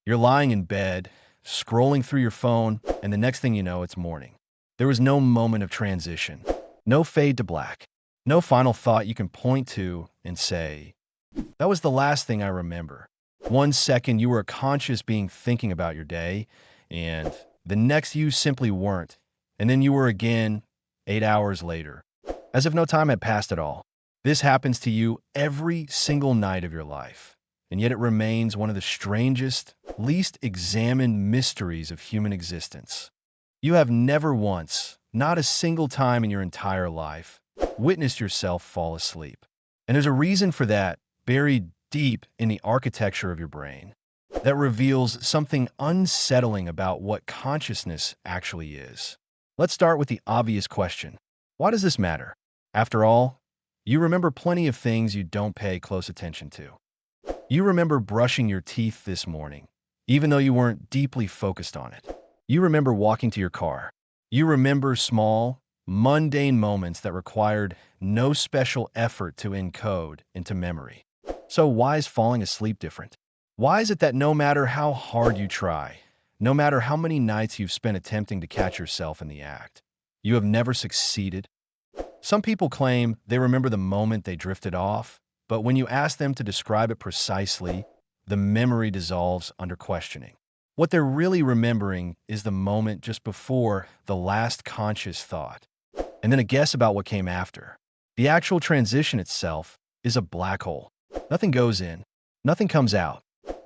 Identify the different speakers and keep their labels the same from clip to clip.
Speaker 1: You're lying in bed, scrolling through your phone, and the next thing you know, it's morning. There was no moment of transition, no fade to black, no final thought you can point to and say, that was the last thing I remember. 1 second you were a conscious being thinking about your day, and the next you simply weren't. And then you were again 8 hours later, as if no time had passed at all. This happens to you every single night of your life, and yet it remains one of the strangest, least examined mysteries of human existence. You have never once, not a single time in your entire life, witnessed yourself fall asleep. And there's a reason for that, buried deep in the architecture of your brain, that reveals something unsettling about what consciousness actually is. Let's start with the obvious question. Why does this matter? After all, you remember plenty of things you don't pay close attention to. You remember brushing your teeth this morning, even though you weren't deeply focused on it. You remember walking to your car. You remember small, mundane moments that required no special effort to encode into memory. So why is falling asleep different? Why is it that no matter how hard you try, no matter how many nights you've spent attempting to catch yourself in the act, you have never succeeded? Some people claim they remember the moment they drifted off, but when you ask them to describe it precisely, the memory dissolves under questioning. What they're really remembering is the moment just before the last conscious thought, and then a guess about what came after. The actual transition itself is a black hole. Nothing goes in, nothing comes out.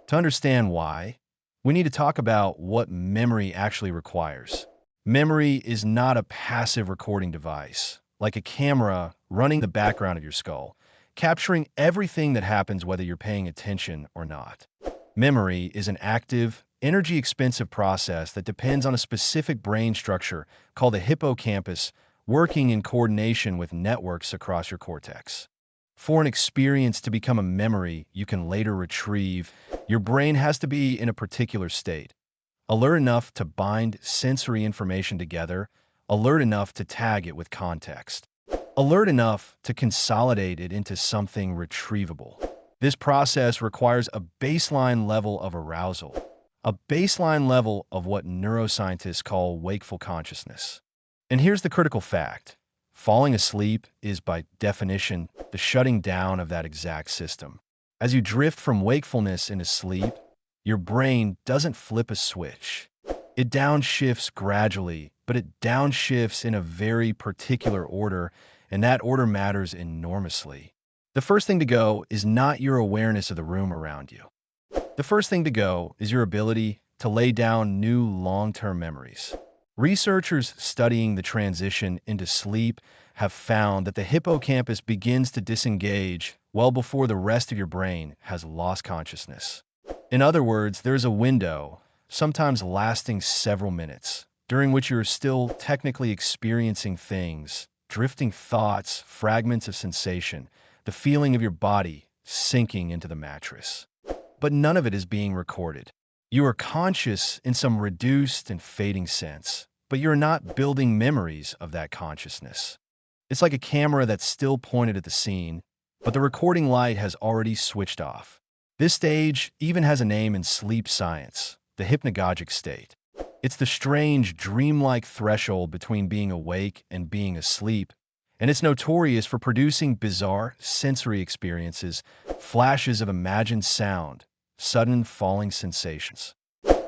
Speaker 1: To understand why, we need to talk about what memory actually requires. Memory is not a passive recording device, like a camera running the background of your skull, capturing everything that happens whether you're paying attention or not. Memory is an active, energy-expensive process that depends on a specific brain structure called the hippocampus, working in coordination with networks across your cortex. For an experience to become a memory you can later retrieve, your brain has to be in a particular state. Alert enough to bind sensory information together, alert enough to tag it with context, alert enough to consolidate it into something retrievable. This process requires a baseline level of arousal, a baseline level of what neuroscientists call wakeful consciousness. And here's the critical fact. Falling asleep is, by definition, the shutting down of that exact system. As you drift from wakefulness into sleep, your brain doesn't flip a switch. It downshifts gradually, but it downshifts in a very particular order, and that order matters enormously. The first thing to go is not your awareness of the room around you. The first thing to go is your ability to lay down new long-term memories. Researchers studying the transition into sleep have found that the hippocampus begins to disengage well before the rest of your brain has lost consciousness. In other words, there's a window, sometimes lasting several minutes, during which you're still technically experiencing things, drifting thoughts, fragments of sensation, the feeling of your body sinking into the mattress. But none of it is being recorded. You are conscious in some reduced and fading sense, but you're not building memories of that consciousness. It's like a camera that's still pointed at the scene, but the recording light has already switched off. This stage even has a name in sleep science, the hypnagogic state. It's the strange, dreamlike threshold between being awake and being asleep, and it's notorious for producing bizarre sensory experiences, flashes of imagined sound, sudden falling sensations,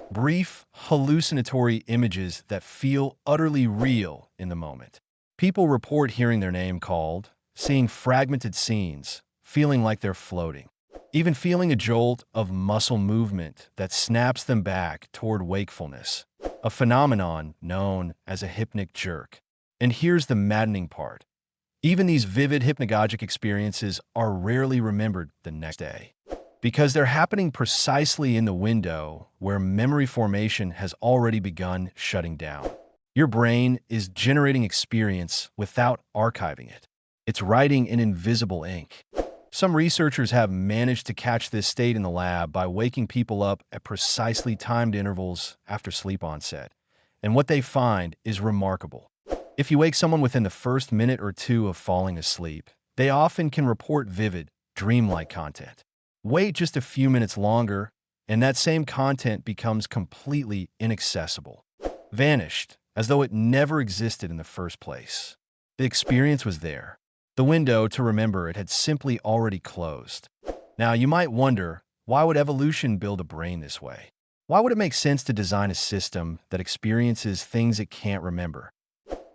Speaker 1: brief, hallucinatory images that feel utterly real in the moment. People report hearing their name called, seeing fragmented scenes, feeling like they're floating, even feeling a jolt of muscle movement that snaps them back toward wakefulness, a phenomenon known as a hypnic jerk. And here's the maddening part. Even these vivid hypnagogic experiences are rarely remembered the next day, because they're happening precisely in the window where memory formation has already begun shutting down. Your brain is generating experience without archiving it. It's writing in invisible ink. Some researchers have managed to catch this state in the lab by waking people up at precisely timed intervals after sleep onset. And what they find is remarkable. If you wake someone within the first minute or two of falling asleep, they often can report vivid, dreamlike content. Wait just a few minutes longer, and that same content becomes completely inaccessible. Vanished, as though it never existed in the first place. The experience was there. The window to remember it had simply already closed. Now, you might wonder, why would evolution build a brain this way? Why would it make sense to design a system that experiences things it can't remember?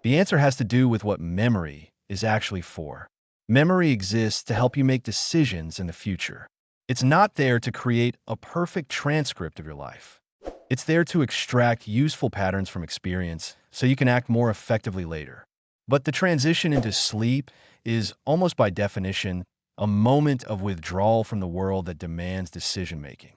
Speaker 1: The answer has to do with what memory is actually for. Memory exists to help you make decisions in the future. It's not there to create a perfect transcript of your life. It's there to extract useful patterns from experience so you can act more effectively later. But the transition into sleep is, almost by definition, a moment of withdrawal from the world that demands decision-making.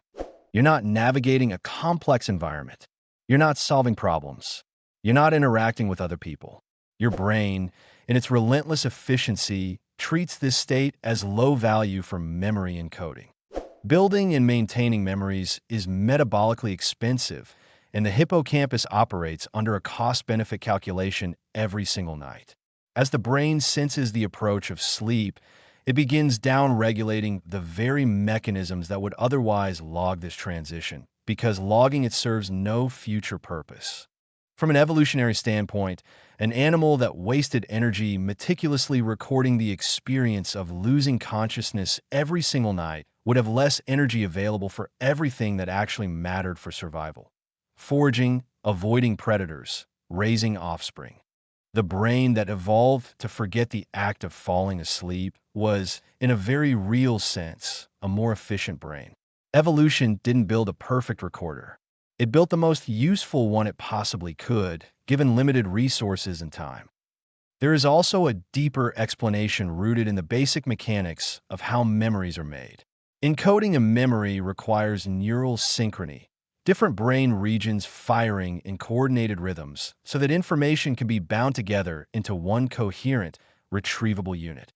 Speaker 1: You're not navigating a complex environment. You're not solving problems. You're not interacting with other people. Your brain, in its relentless efficiency, treats this state as low value for memory encoding. Building and maintaining memories is metabolically expensive, and the hippocampus operates under a cost-benefit calculation every single night. As the brain senses the approach of sleep, it begins down-regulating the very mechanisms that would otherwise log this transition, because logging it serves no future purpose. From an evolutionary standpoint, an animal that wasted energy meticulously recording the experience of losing consciousness every single night would have less energy available for everything that actually mattered for survival. Foraging, avoiding predators, raising offspring. The brain that evolved to forget the act of falling asleep was, in a very real sense, a more efficient brain. Evolution didn't build a perfect recorder. It built the most useful one it possibly could, given limited resources and time. There is also a deeper explanation rooted in the basic mechanics of how memories are made. Encoding a memory requires neural synchrony, different brain regions firing in coordinated rhythms so that information can be bound together into one coherent, retrievable unit.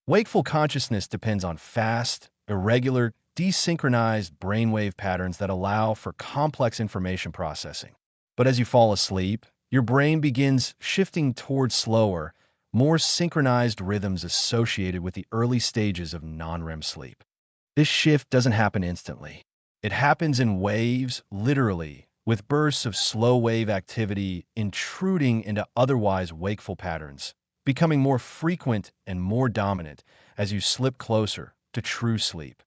Speaker 1: Wakeful consciousness depends on fast, irregular, desynchronized brainwave patterns that allow for complex information processing. But as you fall asleep, your brain begins shifting towards slower, more synchronized rhythms associated with the early stages of non-REM sleep. This shift doesn't happen instantly. It happens in waves, literally, with bursts of slow-wave activity intruding into otherwise wakeful patterns, becoming more frequent and more dominant as you slip closer to true sleep.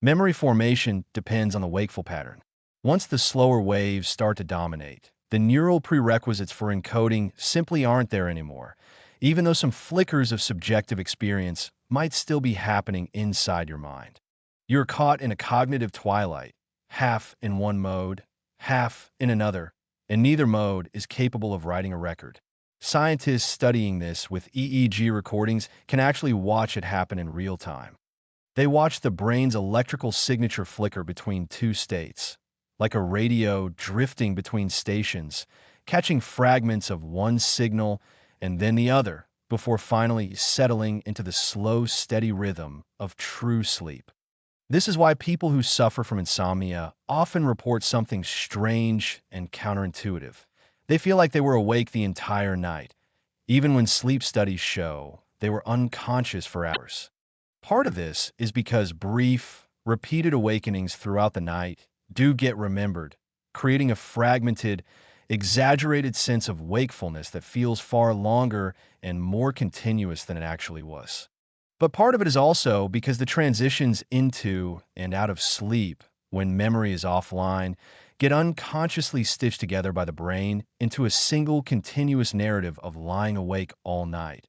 Speaker 1: Memory formation depends on the wakeful pattern. Once the slower waves start to dominate, the neural prerequisites for encoding simply aren't there anymore, even though some flickers of subjective experience might still be happening inside your mind. You're caught in a cognitive twilight, half in one mode, half in another, and neither mode is capable of writing a record. Scientists studying this with EEG recordings can actually watch it happen in real time. They watch the brain's electrical signature flicker between two states, like a radio drifting between stations, catching fragments of one signal and then the other, before finally settling into the slow, steady rhythm of true sleep. This is why people who suffer from insomnia often report something strange and counterintuitive. They feel like they were awake the entire night, even when sleep studies show they were unconscious for hours. Part of this is because brief, repeated awakenings throughout the night do get remembered, creating a fragmented, exaggerated sense of wakefulness that feels far longer and more continuous than it actually was. But part of it is also because the transitions into and out of sleep, when memory is offline, get unconsciously stitched together by the brain into a single continuous narrative of lying awake all night,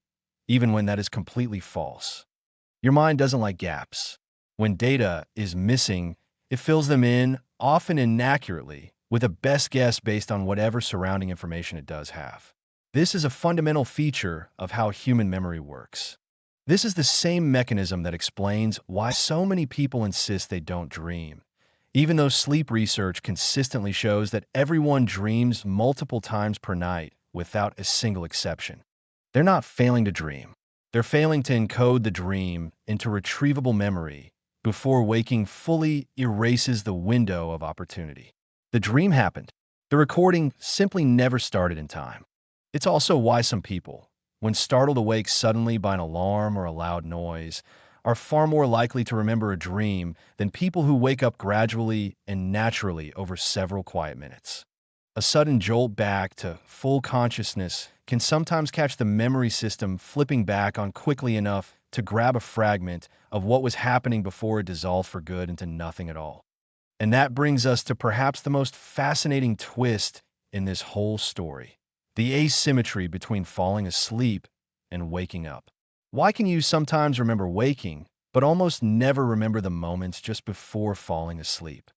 Speaker 1: even when that is completely false. Your mind doesn't like gaps. When data is missing, it fills them in, often inaccurately, with a best guess based on whatever surrounding information it does have. This is a fundamental feature of how human memory works. This is the same mechanism that explains why so many people insist they don't dream, even though sleep research consistently shows that everyone dreams multiple times per night without a single exception. They're not failing to dream. They're failing to encode the dream into retrievable memory before waking fully erases the window of opportunity. The dream happened. The recording simply never started in time. It's also why some people, when startled awake suddenly by an alarm or a loud noise, are far more likely to remember a dream than people who wake up gradually and naturally over several quiet minutes. A sudden jolt back to full consciousness can sometimes catch the memory system flipping back on quickly enough to grab a fragment of what was happening before it dissolved for good into nothing at all. And that brings us to perhaps the most fascinating twist in this whole story: the asymmetry between falling asleep and waking up. Why can you sometimes remember waking, but almost never remember the moments just before falling asleep?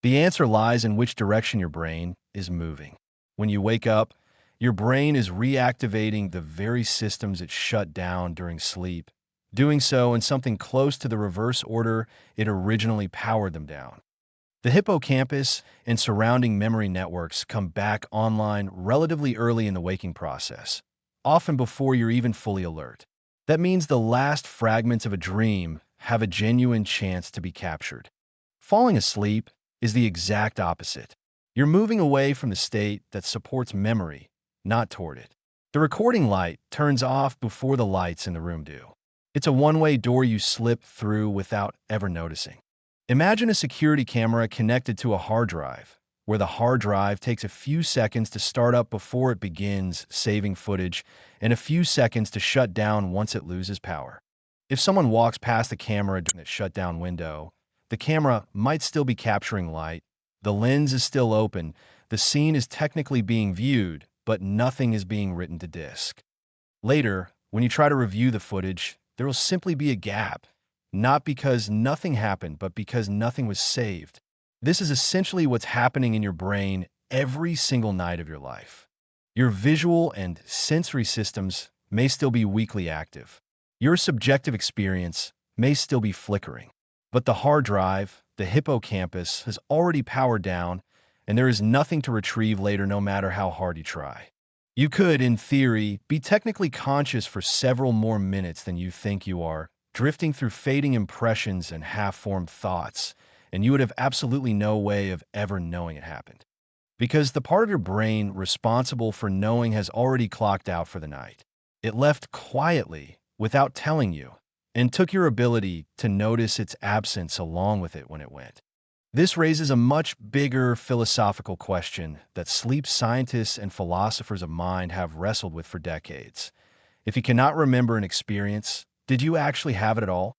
Speaker 1: The answer lies in which direction your brain is moving. When you wake up, your brain is reactivating the very systems it shut down during sleep, doing so in something close to the reverse order it originally powered them down. The hippocampus and surrounding memory networks come back online relatively early in the waking process, often before you're even fully alert. That means the last fragments of a dream have a genuine chance to be captured. Falling asleep is the exact opposite. You're moving away from the state that supports memory, not toward it. The recording light turns off before the lights in the room do. It's a one-way door you slip through without ever noticing. Imagine a security camera connected to a hard drive, where the hard drive takes a few seconds to start up before it begins saving footage, and a few seconds to shut down once it loses power. If someone walks past the camera during that shutdown window, the camera might still be capturing light, the lens is still open, the scene is technically being viewed, but nothing is being written to disk. Later, when you try to review the footage, there will simply be a gap, not because nothing happened, but because nothing was saved. This is essentially what's happening in your brain every single night of your life. Your visual and sensory systems may still be weakly active. Your subjective experience may still be flickering. But the hard drive, the hippocampus, has already powered down, and there is nothing to retrieve later no matter how hard you try. You could, in theory, be technically conscious for several more minutes than you think you are, drifting through fading impressions and half-formed thoughts, and you would have absolutely no way of ever knowing it happened. Because the part of your brain responsible for knowing has already clocked out for the night. It left quietly, without telling you, and took your ability to notice its absence along with it when it went. This raises a much bigger philosophical question that sleep scientists and philosophers of mind have wrestled with for decades. If you cannot remember an experience, did you actually have it at all?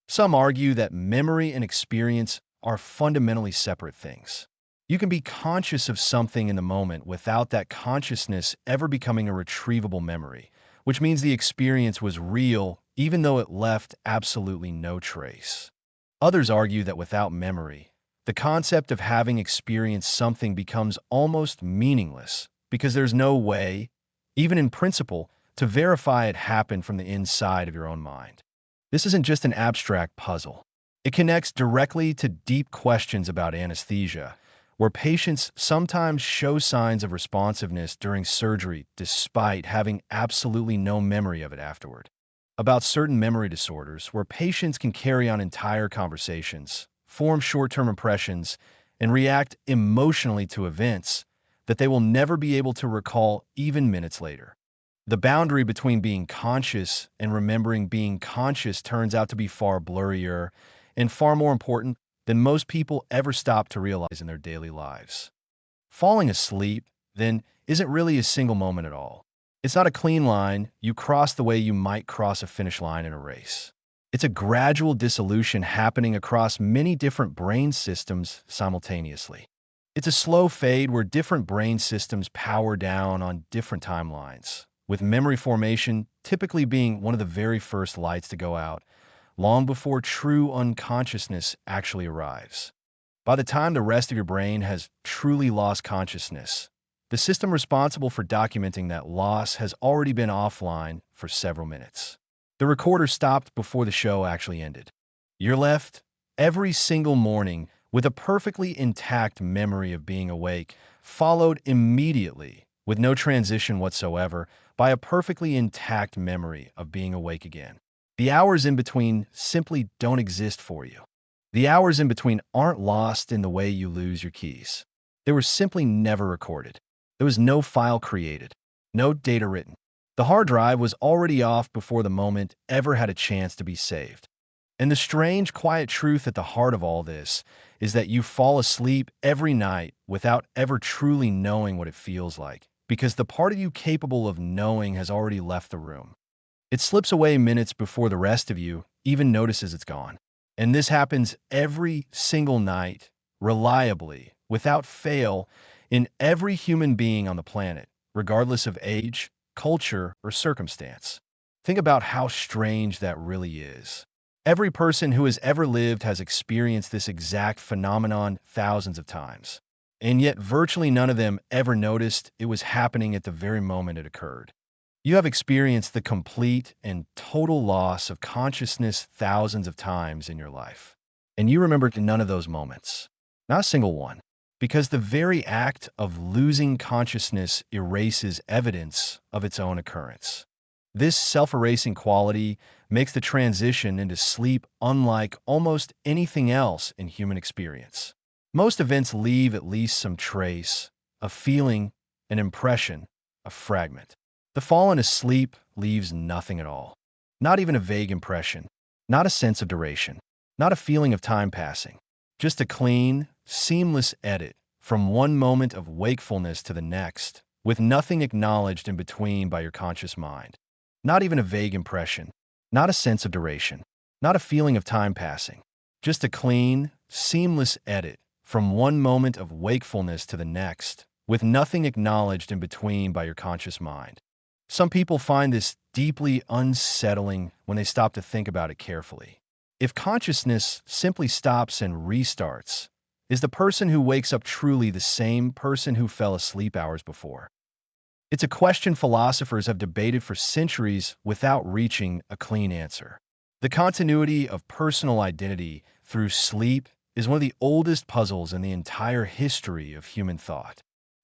Speaker 1: Some argue that memory and experience are fundamentally separate things. You can be conscious of something in the moment without that consciousness ever becoming a retrievable memory, which means the experience was real even though it left absolutely no trace. Others argue that without memory, the concept of having experienced something becomes almost meaningless because there's no way, even in principle, to verify it happened from the inside of your own mind. This isn't just an abstract puzzle. It connects directly to deep questions about anesthesia, where patients sometimes show signs of responsiveness during surgery despite having absolutely no memory of it afterward. About certain memory disorders, where patients can carry on entire conversations, form short-term impressions, and react emotionally to events that they will never be able to recall even minutes later. The boundary between being conscious and remembering being conscious turns out to be far blurrier and far more important than most people ever stop to realize in their daily lives. Falling asleep, then, isn't really a single moment at all. It's not a clean line you cross the way you might cross a finish line in a race. It's a gradual dissolution happening across many different brain systems simultaneously. It's a slow fade where different brain systems power down on different timelines, with memory formation typically being one of the very first lights to go out, long before true unconsciousness actually arrives. By the time the rest of your brain has truly lost consciousness, the system responsible for documenting that loss has already been offline for several minutes. The recorder stopped before the show actually ended. You're left, every single morning, with a perfectly intact memory of being awake, followed immediately, with no transition whatsoever, by a perfectly intact memory of being awake again. The hours in between simply don't exist for you. The hours in between aren't lost in the way you lose your keys. They were simply never recorded. There was no file created, no data written. The hard drive was already off before the moment ever had a chance to be saved. And the strange, quiet truth at the heart of all this is that you fall asleep every night without ever truly knowing what it feels like, because the part of you capable of knowing has already left the room. It slips away minutes before the rest of you even notices it's gone. And this happens every single night, reliably, without fail, in every human being on the planet, regardless of age, culture, or circumstance. Think about how strange that really is. Every person who has ever lived has experienced this exact phenomenon thousands of times. And yet virtually none of them ever noticed it was happening at the very moment it occurred. You have experienced the complete and total loss of consciousness thousands of times in your life. And you remember none of those moments. Not a single one. Because the very act of losing consciousness erases evidence of its own occurrence. This self-erasing quality makes the transition into sleep unlike almost anything else in human experience. Most events leave at least some trace, a feeling, an impression, a fragment. The fallen asleep leaves nothing at all. Not even a vague impression, not a sense of duration, not a feeling of time passing. Just a clean, seamless edit from one moment of wakefulness to the next, with nothing acknowledged in between by your conscious mind. Not even a vague impression, not a sense of duration, not a feeling of time passing. Just a clean, seamless edit from one moment of wakefulness to the next, with nothing acknowledged in between by your conscious mind. Some people find this deeply unsettling when they stop to think about it carefully. If consciousness simply stops and restarts, is the person who wakes up truly the same person who fell asleep hours before? It's a question philosophers have debated for centuries without reaching a clean answer. The continuity of personal identity through sleep is one of the oldest puzzles in the entire history of human thought.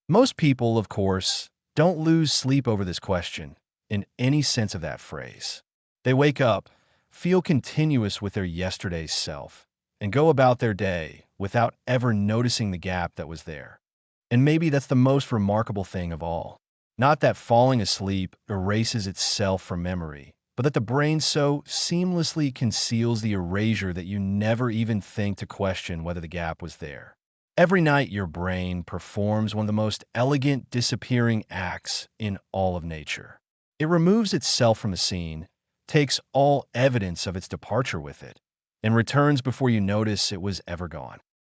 Speaker 1: Most people, of course, don't lose sleep over this question in any sense of that phrase. They wake up, feel continuous with their yesterday's self, and go about their day without ever noticing the gap that was there. And maybe that's the most remarkable thing of all. Not that falling asleep erases itself from memory, but that the brain so seamlessly conceals the erasure that you never even think to question whether the gap was there. Every night, your brain performs one of the most elegant disappearing acts in all of nature. It removes itself from the scene, takes all evidence of its departure with it, and returns before you notice it was ever gone.